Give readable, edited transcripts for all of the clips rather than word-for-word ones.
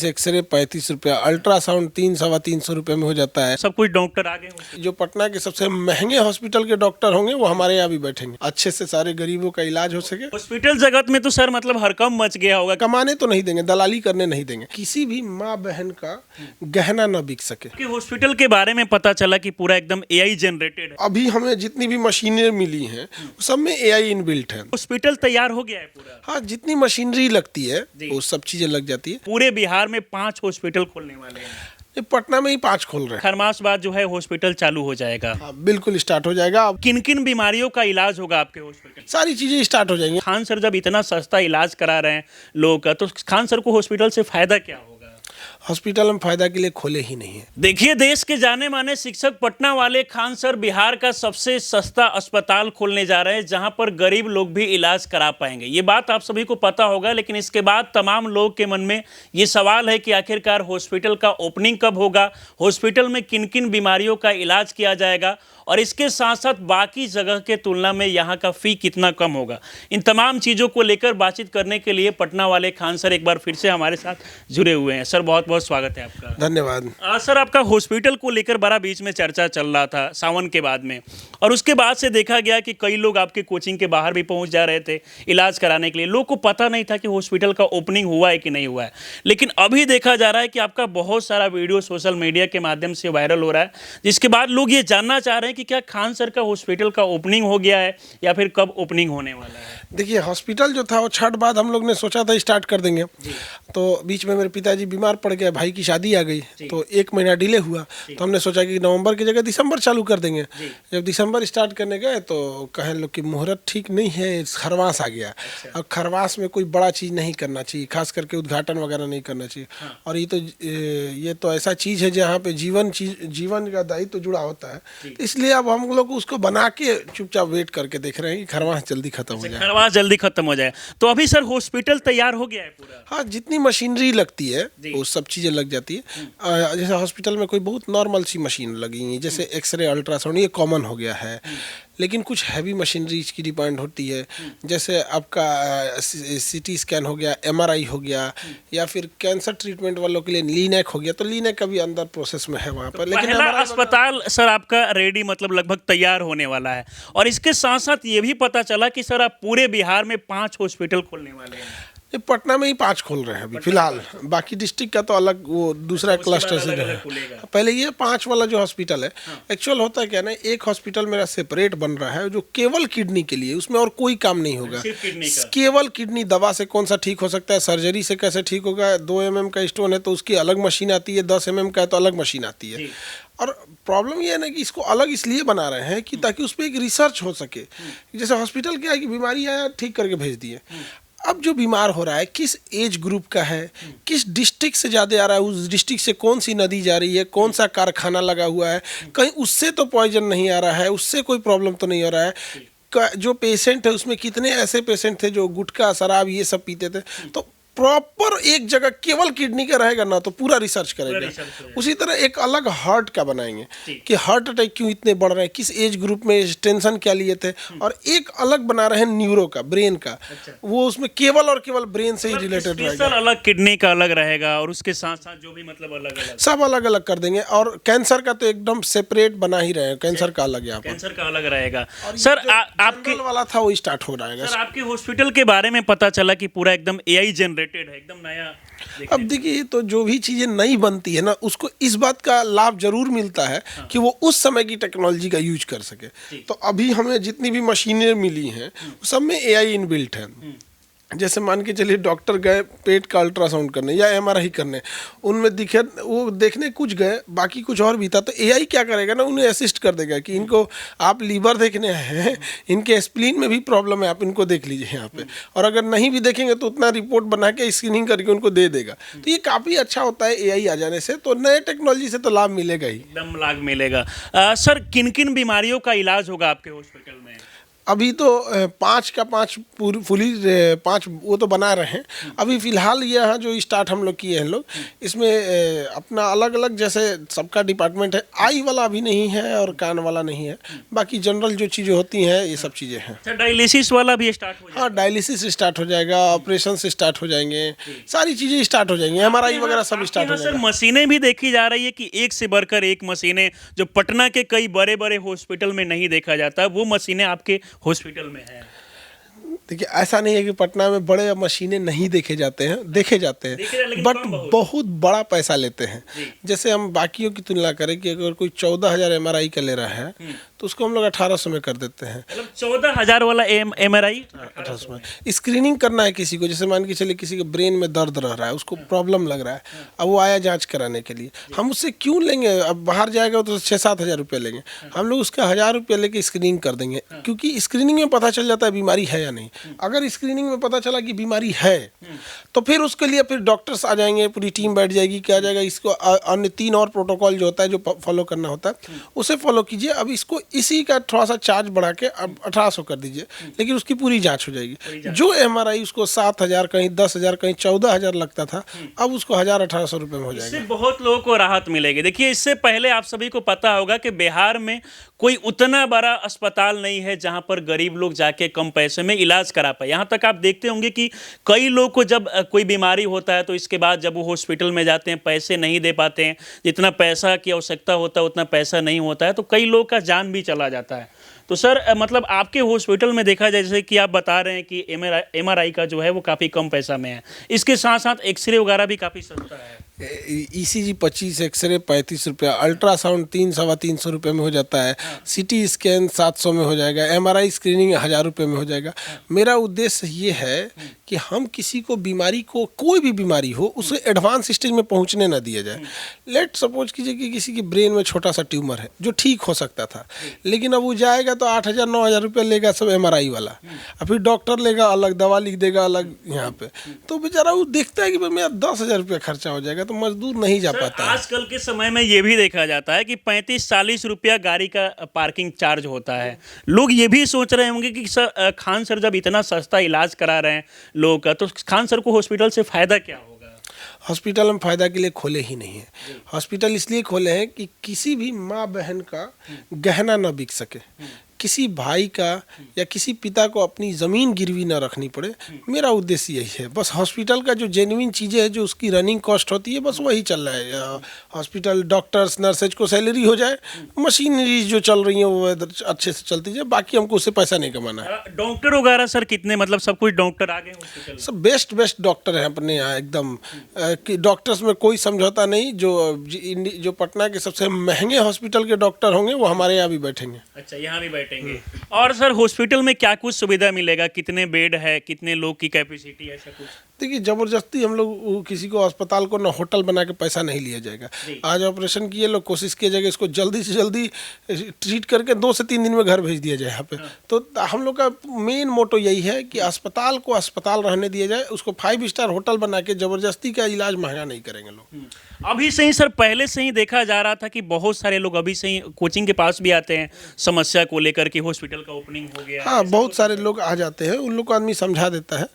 X ray 35 रुपया, ultrasound 300-325 में हो जाता है। सब कुछ डॉक्टर आ गए हैं। जो पटना के सबसे महंगे हॉस्पिटल के डॉक्टर होंगे वो हमारे यहाँ भी बैठेंगे, अच्छे से सारे गरीबों का इलाज हो सके। हॉस्पिटल जगत में तो सर मतलब हरकम मच गया होगा। कमाने तो नहीं देंगे, दलाली करने नहीं देंगे, किसी भी माँ बहन का गहना न बिक सके। कि हॉस्पिटल के बारे में पता चला कि पूरा एकदम एआई जनरेटेड है। अभी हमें जितनी भी मशीनें मिली हैं सब में एआई इनबिल्ट है। हॉस्पिटल तैयार हो गया है पूरा। हाँ, जितनी मशीनरी लगती है वो सब चीजें लग जाती है। पूरे बिहार में 5 हॉस्पिटल खोलने वाले हैं। ये पटना में ही 5 खोल रहे हैं। खरमास बाद जो है हॉस्पिटल चालू हो जाएगा। हाँ, बिल्कुल स्टार्ट हो जाएगा। अब किन किन बीमारियों का इलाज होगा आपके हॉस्पिटल? सारी चीजें स्टार्ट हो जाएंगी। खान सर जब इतना सस्ता इलाज करा रहे हैं लोगों का, तो खान सर को हॉस्पिटल से फायदा क्या होगा? हॉस्पिटल हम फायदा के लिए खोले ही नहीं है। देखिए, देश के जाने माने शिक्षक पटना वाले खान सर बिहार का सबसे सस्ता अस्पताल खोलने जा रहे हैं, जहां पर गरीब लोग भी इलाज करा पाएंगे। ये बात आप सभी को पता होगा, लेकिन इसके बाद तमाम लोगों के मन में ये सवाल है कि आखिरकार हॉस्पिटल का ओपनिंग कब होगा, हॉस्पिटल में किन किन बीमारियों का इलाज किया जाएगा, और इसके साथ साथ बाकी जगह के तुलना में यहाँ का फी कितना कम होगा। इन तमाम चीज़ों को लेकर बातचीत करने के लिए पटना वाले खान सर एक बार फिर से हमारे साथ जुड़े हुए हैं। सर, बहुत बहुत स्वागत है आपका। धन्यवाद। सर, आपका हॉस्पिटल को लेकर बड़ा बीच में चर्चा चल रहा था सावन के बाद में, और उसके बाद से देखा गया कि कई लोग आपके कोचिंग के बाहर भी पहुंच जा रहे थे इलाज कराने के लिए। लोग को पता नहीं था कि हॉस्पिटल का ओपनिंग हुआ है कि नहीं हुआ है, लेकिन अभी देखा जा रहा है कि आपका बहुत सारा वीडियो सोशल मीडिया के माध्यम से वायरल हो रहा है, जिसके बाद लोग ये जानना चाह रहे हैं कि क्या खान सर का हॉस्पिटल का ओपनिंग हो गया है या फिर कब ओपनिंग होने वाला है? देखिए, हॉस्पिटल जो था वो छठ बाद हम लोग ने सोचा था स्टार्ट कर देंगे, तो बीच में मेरे पिताजी बीमार पड़ गए, भाई की शादी आ गई, तो 1 महीना डिले हुआ। तो हमने सोचा कि नवंबर की जगह दिसंबर चालू कर देंगे। जब दिसंबर स्टार्ट करने गए तो कहे लोग कि मुहूर्त ठीक नहीं है, खरवास आ गया। और खरवास में कोई बड़ा चीज़ नहीं करना चाहिए, खास करके उद्घाटन वगैरह नहीं करना चाहिए। और ये तो ऐसा चीज़ है जहाँ पे जीवन का दायित्व जुड़ा होता है, तो इसलिए अब हम लोग उसको बना के चुपचाप वेट करके देख रहे हैं कि खरवास जल्दी खत्म हो जाए। खरवास जल्दी खत्म हो जाए। तो अभी सर हॉस्पिटल तैयार हो गया है पूरा? हाँ, जितनी मशीनरी लगती है वो सब चीज़ें लग जाती है। जैसे हॉस्पिटल में कोई बहुत नॉर्मल सी मशीन लगी है, जैसे एक्सरे, अल्ट्रासाउंड, ये कॉमन हो गया है। लेकिन कुछ हैवी मशीनरी की डिमांड होती है, जैसे आपका सीटी स्कैन हो गया, एमआरआई हो गया, या फिर कैंसर ट्रीटमेंट वालों के लिए लीनेक हो गया। तो लीनेक का भी अंदर प्रोसेस में है वहाँ पर। लेकिन पहला अस्पताल सर आपका रेडी मतलब लगभग तैयार होने वाला है, और इसके साथ साथ ये भी पता चला कि सर आप पूरे बिहार में 5 हॉस्पिटल खोलने वाले हैं। ये पटना में ही 5 खोल रहे हैं अभी फिलहाल, बाकी डिस्ट्रिक्ट का तो अलग वो दूसरा क्लस्टर से जो है। पहले ये 5 वाला जो हॉस्पिटल है, एक्चुअल होता क्या ना, एक हॉस्पिटल मेरा सेपरेट बन रहा है जो केवल किडनी के लिए, उसमें और कोई काम नहीं होगा, केवल किडनी। दवा से कौन सा ठीक हो सकता है, सर्जरी से कैसे ठीक होगा, 2 mm का स्टोन है तो उसकी अलग मशीन आती है, 10 mm का है तो अलग मशीन आती है। और प्रॉब्लम ये है ना कि इसको अलग इसलिए बना रहे हैं कि ताकि उस पर एक रिसर्च हो सके। जैसे हॉस्पिटल क्या है कि बीमारी आया, ठीक करके भेज दिए। अब जो बीमार हो रहा है किस एज ग्रुप का है, किस डिस्ट्रिक्ट से ज़्यादा आ रहा है, उस डिस्ट्रिक्ट से कौन सी नदी जा रही है, कौन सा कारखाना लगा हुआ है, कहीं उससे तो पॉइजन नहीं आ रहा है, उससे कोई प्रॉब्लम तो नहीं हो रहा है। जो पेशेंट है उसमें कितने ऐसे पेशेंट थे जो गुटखा, शराब ये सब पीते थे। तो प्रॉपर एक जगह केवल किडनी का रहेगा ना तो पूरा रिसर्च करेंगे। उसी तरह एक अलग हार्ट का बनाएंगे कि हार्ट अटैक क्यों इतने बढ़ रहे हैं, किस एज ग्रुप में टेंशन क्या लिए थे। और एक अलग बना रहे हैं न्यूरो का, ब्रेन का। वो उसमें केवल और केवल ब्रेन से ही रिलेटेड रहेगा। अलग किडनी का अलग रहेगा, और उसके साथ साथ जो भी मतलब अलग अलग सब अलग अलग कर देंगे। और कैंसर का तो एकदम सेपरेट बना ही रहे हैं, कैंसर का अलग यहाँ पर, कैंसर का अलग रहेगा। सर आपके वाला था वो स्टार्ट हो रहेगा। सर, आपके हॉस्पिटल के बारे में पता चला कि पूरा एकदम एआई जनरेटेड है, एकदम नया। अब देखिए, तो जो भी चीज़ें नई बनती है ना, उसको इस बात का लाभ जरूर मिलता है कि वो उस समय की टेक्नोलॉजी का यूज कर सके। तो अभी हमें जितनी भी मशीनें मिली हैं सब में एआई इनबिल्ट है। जैसे मान के चलिए, डॉक्टर गए पेट का अल्ट्रासाउंड करने या एमआरआई करने, उनमें दिखे वो देखने कुछ गए, बाकी कुछ और भी था। तो एआई क्या करेगा ना, उन्हें असिस्ट कर देगा कि इनको आप लीवर देखने हैं, इनके स्प्लीन में भी प्रॉब्लम है, आप इनको देख लीजिए यहाँ पे। और अगर नहीं भी देखेंगे तो उतना रिपोर्ट बना के स्क्रीनिंग करके उनको दे देगा। तो ये काफ़ी अच्छा होता है एआई आ जाने से। तो नए टेक्नोलॉजी से तो लाभ मिलेगा ही, एकदम लाभ मिलेगा। सर, किन किन बीमारियों का इलाज होगा आपके हॉस्पिटल में? अभी तो 5 का 5 फुली 5 वो तो बना रहे हैं। अभी फिलहाल यहाँ जो स्टार्ट हम लोग किए हैं लोग, इसमें अपना अलग अलग जैसे सबका डिपार्टमेंट है। आई वाला अभी नहीं है और कान वाला नहीं है, बाकी जनरल जो चीज़ें होती हैं ये सब चीज़ें हैं। अच्छा, डायलिसिस वाला भी स्टार्ट हो जाएगा? हाँ, डायलिसिस स्टार्ट हो जाएगा, ऑपरेशन से स्टार्ट हो जाएंगे, सारी चीज़ें स्टार्ट हो जाएंगी, एमआरआई वगैरह सब स्टार्ट हो सर जाएगा। मशीनें भी देखी जा रही है कि एक से बढ़कर एक मशीनें, जो पटना के कई बड़े बड़े हॉस्पिटल में नहीं देखा जाता, वो मशीनें आपके हॉस्पिटल में है। देखिए, ऐसा नहीं है कि पटना में बड़े मशीनें नहीं देखे जाते हैं, देखे जाते हैं, लेकिन बट कम बहुत बड़ा पैसा लेते हैं। जैसे हम बाकियों की तुलना करें कि अगर कोई 14,000 एमआरआई का ले रहा है तो उसको हम लोग 1800 में कर देते हैं। मतलब 14,000 वाला एमआरआई 1800 में स्क्रीनिंग करना है किसी को, जैसे मान के चलिए किसी के ब्रेन में दर्द रह रहा है, उसको प्रॉब्लम लग रहा है, अब वो आया जांच कराने के लिए, हम उससे क्यों लेंगे? अब बाहर जाएगा तो 6-7 हज़ार रुपये लेंगे, हम लोग उसका 1,000 रुपये लेके स्क्रीनिंग कर देंगे, क्योंकि स्क्रीनिंग में पता चल जाता है बीमारी है या नहीं। अगर स्क्रीनिंग में पता चला कि बीमारी है तो फिर उसके लिए फिर डॉक्टर्स आ जाएंगे, पूरी टीम बैठ जाएगी, क्या जाएगा, इसको अन्य 3 और प्रोटोकॉल जो होता है, जो फॉलो करना होता है, उसे फॉलो कीजिए। अब इसको इसी का थोड़ा सा चार्ज बढ़ा के अब 1800 कर दीजिए, लेकिन उसकी पूरी जांच हो जाएगी। जो एमआरआई उसको 7,000, कहीं 10,000, कहीं 14,000 लगता था, अब उसको 1,000-1,800 रुपये में हो जाएगा। इससे बहुत लोगों को राहत मिलेगी। देखिए, इससे पहले आप सभी को पता होगा कि बिहार में कोई उतना बड़ा अस्पताल नहीं है जहां पर गरीब लोग जाके कम पैसे में इलाज करा पाए। यहाँ तक आप देखते होंगे कि कई लोग को जब कोई बीमारी होता है तो इसके बाद जब वो हॉस्पिटल में जाते हैं, पैसे नहीं दे पाते हैं, जितना पैसा की आवश्यकता होता है उतना पैसा नहीं होता है, तो कई लोग का जान भी चला जाता है। तो सर मतलब आपके हॉस्पिटल में देखा जाए, जैसे कि आप बता रहे हैं कि एमआरआई का जो है वो काफ़ी कम पैसा में है, इसके साथ साथ एक्सरे वगैरह भी काफ़ी सस्ता है। ईसीजी 25, एक्सरे 35 रुपया, अल्ट्रासाउंड 300-350 रुपये में हो जाता है, सिटी स्कैन 700 में हो जाएगा, एमआरआई स्क्रीनिंग 1,000 रुपये में हो जाएगा। मेरा उद्देश्य ये है कि हम किसी को बीमारी को, कोई भी बीमारी हो, उसे एडवांस स्टेज में पहुंचने ना दिया जाए। लेट सपोज कीजिए कि किसी की ब्रेन में छोटा सा ट्यूमर है जो ठीक हो सकता था, लेकिन अब वो जाएगा तो 8,000-9,000 रुपये लेगा सब एमआरआई वाला, और फिर डॉक्टर लेगा अलग, दवा लिख देगा अलग यहाँ पे, तो बेचारा वो देखता है कि भाई मेरा 10,000 रुपये खर्चा हो जाएगा, तो मजदूर नहीं जा पाता है। आजकल के समय में ये भी देखा जाता है कि 35-40 रुपया गाड़ी का पार्किंग चार्ज होता है। लोग ये भी सोच रहे होंगे कि सर खान सर जब इतना सस्ता इलाज करा रहे हैं लोगों का, तो खान सर को हॉस्पिटल से फ़ायदा क्या होगा? हॉस्पिटल हम फायदा के लिए खोले ही नहीं है। हॉस्पिटल इसलिए खोले हैं कि किसी भी माँ बहन का गहना ना बिक सके, किसी भाई का या किसी पिता को अपनी ज़मीन गिरवी ना रखनी पड़े। मेरा उद्देश्य यही है। बस हॉस्पिटल का जो जेन्युइन चीज़ें हैं, जो उसकी रनिंग कॉस्ट होती है, बस वही चल रहा है। हॉस्पिटल डॉक्टर्स नर्सेज को सैलरी हो जाए, मशीनरीज जो चल रही हैं वो अच्छे से चलती जाए, बाकी हमको उससे पैसा नहीं कमाना है। डॉक्टर वगैरह सर कितने, मतलब सब कुछ डॉक्टर आ गए हॉस्पिटल? सब बेस्ट डॉक्टर हैं अपने यहाँ एकदम, कि डॉक्टर्स में कोई समझौता नहीं। जो पटना के सबसे महंगे हॉस्पिटल के डॉक्टर होंगे वो हमारे यहाँ भी बैठेंगे। अच्छा, यहाँ भी बैठेंगे। और सर हॉस्पिटल में क्या कुछ सुविधा मिलेगा? कितने बेड है, कितने लोग की कैपेसिटी है, ऐसा कुछ? देखिए, ज़बरदस्ती हम लोग किसी को अस्पताल को ना होटल बना के पैसा नहीं लिया जाएगा। आज ऑपरेशन किए लोग, कोशिश किया जाएगा इसको जल्दी से जल्दी ट्रीट करके 2 से 3 दिन में घर भेज दिया जाए यहाँ पे। तो हम लोग का मेन मोटो यही है कि अस्पताल को अस्पताल रहने दिया जाए, उसको 5 स्टार होटल बना के ज़बरदस्ती का इलाज महंगा नहीं करेंगे लोग। अभी से ही सर, पहले से ही देखा जा रहा था कि बहुत सारे लोग अभी से ही कोचिंग के पास भी आते हैं समस्या को लेकर कि हॉस्पिटल का ओपनिंग हो गया। हाँ, बहुत सारे लोग आ जाते हैं, उन लोग को आदमी समझा देता है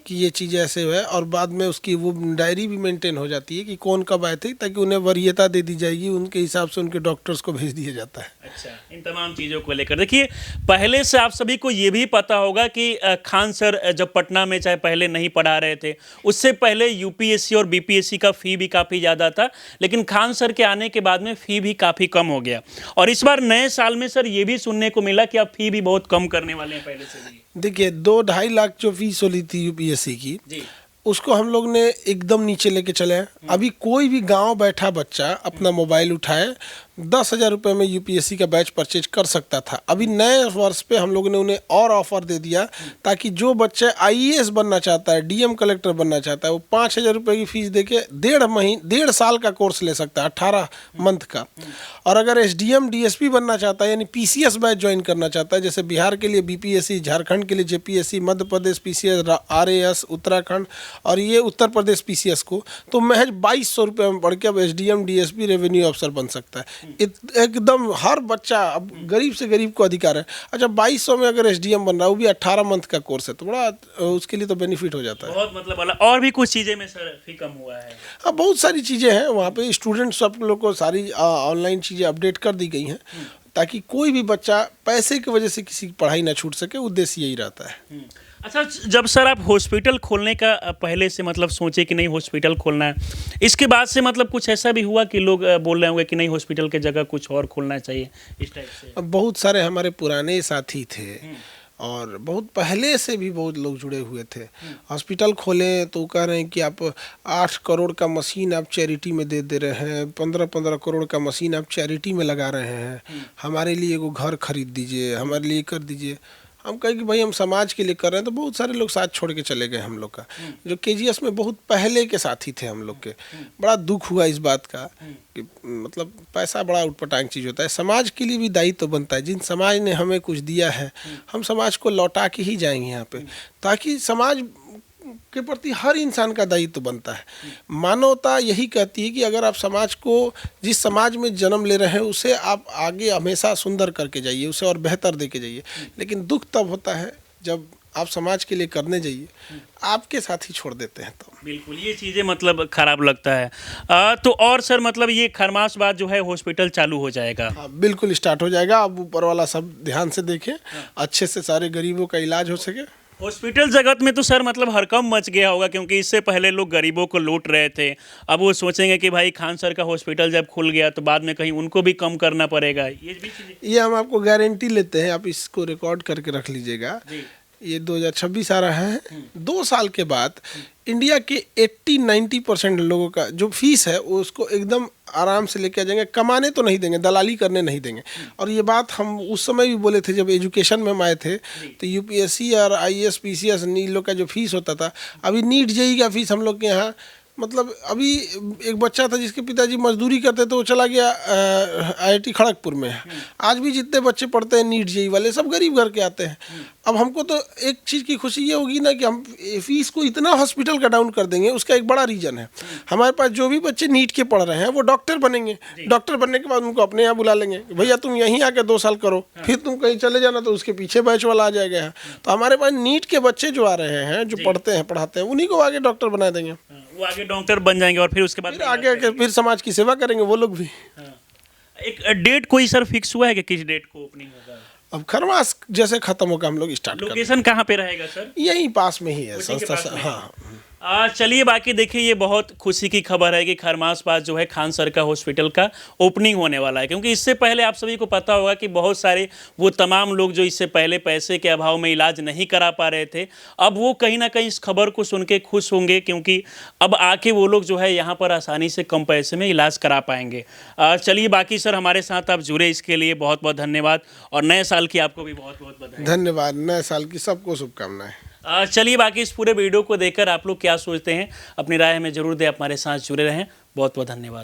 कि ये चीज़ ऐसे है, और बाद में उसकी वो डायरी भी मेंटेन हो जाती है कि कौन कब आए थे, ताकि उन्हें वरीयता दे दी जाएगी, उनके हिसाब से उनके डॉक्टर्स को भेज दिया जाता है। अच्छा, इन तमाम चीज़ों को लेकर देखिए, पहले से आप सभी को ये भी पता होगा कि खान सर जब पटना में चाहे पहले नहीं पढ़ा रहे थे, उससे पहले यूपीएससी और बीपीएससी का फ़ी भी काफ़ी ज़्यादा था, लेकिन खान सर के आने के बाद में फ़ी भी काफ़ी कम हो गया। और इस बार नए साल में सर ये भी सुनने को मिला कि आप फ़ी भी बहुत कम करने वाले हैं पहले से भी। देखिए, 2-2.5 लाख जो फीस होती थी यूपीएससी की, उसको हम लोग ने एकदम नीचे लेके चले हैं। अभी कोई भी गांव बैठा बच्चा अपना मोबाइल उठाए 10,000 रुपये में यूपीएससी का बैच परचेज कर सकता था। अभी नए वर्ष पे हम लोगों ने उन्हें और ऑफर दे दिया, ताकि जो बच्चा आईएएस बनना चाहता है, डीएम कलेक्टर बनना चाहता है, वो 5,000 रुपये की फीस देके 1.5 साल का कोर्स ले सकता है, 18 मंथ का। और अगर एसडीएम डीएसपी बनना चाहता है, यानी पीसीएस बैच ज्वाइन करना चाहता है, जैसे बिहार के लिए बीपीएससी, झारखंड के लिए JPSC, Madhya Pradesh PCS, RAS, Uttarakhand और ये उत्तर प्रदेश पीसीएस को, तो महज 2200 रुपये में पढ़ के अब एसडीएम डीएसपी रेवेन्यू अफसर बन सकता है। एकदम हर बच्चा, अब गरीब से गरीब को अधिकार है। अच्छा 2200 में अगर एसडीएम बन रहा है, वो भी 18 मंथ का कोर्स है, तो बड़ा उसके लिए तो बेनिफिट हो जाता है। बहुत मतलब अलग। और भी कुछ चीज़ें में सर फी कम हुआ है? हाँ, बहुत सारी चीज़ें हैं वहाँ पे। स्टूडेंट्स सब लोग को सारी ऑनलाइन चीज़ें अपडेट कर दी गई हैं, ताकि कोई भी बच्चा पैसे की वजह से किसी की पढ़ाई ना छूट सके। उद्देश्य यही रहता है। अच्छा, जब सर आप हॉस्पिटल खोलने का पहले से मतलब सोचे कि नहीं हॉस्पिटल खोलना है, इसके बाद से मतलब कुछ ऐसा भी हुआ कि लोग बोल रहे होंगे कि नहीं हॉस्पिटल की जगह कुछ और खोलना चाहिए, इस टाइप से? अब बहुत सारे हमारे पुराने साथी थे और बहुत पहले से भी बहुत लोग जुड़े हुए थे। हॉस्पिटल खोलें तो कह रहे हैं कि आप 8 करोड़ का मशीन आप चैरिटी में दे रहे हैं, 15-15 करोड़ का मशीन आप चैरिटी में लगा रहे हैं, हमारे लिए एगो घर खरीद दीजिए, हमारे लिए कर दीजिए। हम कहें कि भाई हम समाज के लिए कर रहे हैं, तो बहुत सारे लोग साथ छोड़ के चले गए हम लोग का, जो केजीएस में बहुत पहले के साथी थे हम लोग के। बड़ा दुख हुआ इस बात का कि मतलब पैसा बड़ा उटपटांग चीज़ होता है। समाज के लिए भी दायित्व तो बनता है। जिन समाज ने हमें कुछ दिया है, हम समाज को लौटा के ही जाएंगे यहाँ पे, ताकि समाज के प्रति हर इंसान का दायित्व बनता है। मानवता यही कहती है कि अगर आप समाज को, जिस समाज में जन्म ले रहे हैं, उसे आप आगे हमेशा सुंदर करके जाइए, उसे और बेहतर दे के जाइए। लेकिन दुख तब होता है जब आप समाज के लिए करने जाइए, आपके साथ ही छोड़ देते हैं। तो बिल्कुल ये चीज़ें मतलब ख़राब लगता है। तो और सर मतलब ये खरमास बाद जो है हॉस्पिटल चालू हो जाएगा? हाँ, बिल्कुल स्टार्ट हो जाएगा। अब ऊपर वाला सब ध्यान से देखें, अच्छे से सारे गरीबों का इलाज हो सके। हॉस्पिटल जगत में तो सर मतलब हड़कंप मच गया होगा, क्योंकि इससे पहले लोग गरीबों को लूट रहे थे। अब वो सोचेंगे कि भाई खान सर का हॉस्पिटल जब खुल गया तो बाद में कहीं उनको भी कम करना पड़ेगा। ये भी चीज़ें, ये हम आपको गारंटी लेते हैं, आप इसको रिकॉर्ड करके रख लीजिएगा। ये 2026 आ रहा है, 2 साल के बाद इंडिया के 80-90% लोगों का जो फीस है वो उसको एकदम आराम से लेके आ जाएंगे। कमाने तो नहीं देंगे, दलाली करने नहीं देंगे। और ये बात हम उस समय भी बोले थे जब एजुकेशन में हम आए थे, तो यूपीएससी और आईएएस पीसीएस इन लोग का जो फीस होता था, अभी नीट जेईई का फीस हम लोग के यहाँ, मतलब अभी एक बच्चा था जिसके पिताजी मजदूरी करते थे, वो चला गया आईआईटी खड़गपुर में। आज भी जितने बच्चे पढ़ते हैं नीट जेईई वाले, सब गरीब घर के आते हैं। अब हमको तो एक चीज़ की खुशी ये होगी ना कि हम फीस को इतना हॉस्पिटल का डाउन कर देंगे। उसका एक बड़ा रीज़न है, हमारे पास जो भी बच्चे नीट के पढ़ रहे हैं वो डॉक्टर बनेंगे। डॉक्टर बनने के बाद उनको अपने यहाँ बुला लेंगे, भैया तुम यहीं आके 2 साल करो, फिर तुम कहीं चले जाना, तो उसके पीछे बैच वाला आ जाएगा। तो हमारे पास नीट के बच्चे जो आ रहे हैं, जो पढ़ते हैं पढ़ाते हैं, उन्हीं को आगे डॉक्टर बना देंगे। वो आगे डॉक्टर बन जाएंगे और फिर उसके बाद आगे फिर समाज की सेवा करेंगे वो लोग भी। एक डेट कोई सर फिक्स हुआ है कि किस डेट को ओपनिंग होगा? अब खरमास जैसे खत्म होगा हम लोग स्टार्ट करेंगे। लोकेशन कहाँ पे रहेगा सर? यहीं पास में ही है संस्था। हाँ, चलिए, बाकी देखिए ये बहुत खुशी की खबर है कि खरमास बाद जो है खान सर का हॉस्पिटल का ओपनिंग होने वाला है। क्योंकि इससे पहले आप सभी को पता होगा कि बहुत सारे वो तमाम लोग जो इससे पहले पैसे के अभाव में इलाज नहीं करा पा रहे थे, अब वो कहीं ना कहीं इस खबर को सुन के खुश होंगे, क्योंकि अब आके वो लोग जो है यहाँ पर आसानी से कम पैसे में इलाज करा पाएंगे। चलिए, बाकी सर हमारे साथ आप जुड़े, इसके लिए बहुत बहुत धन्यवाद, और नए साल की आपको भी बहुत बहुत बधाई। धन्यवाद, नए साल की सबको शुभकामनाएं। चलिए, बाकी इस पूरे वीडियो को देखकर आप लोग क्या सोचते हैं, अपनी राय हमें जरूर दें। हमारे साथ जुड़े रहें। बहुत बहुत धन्यवाद।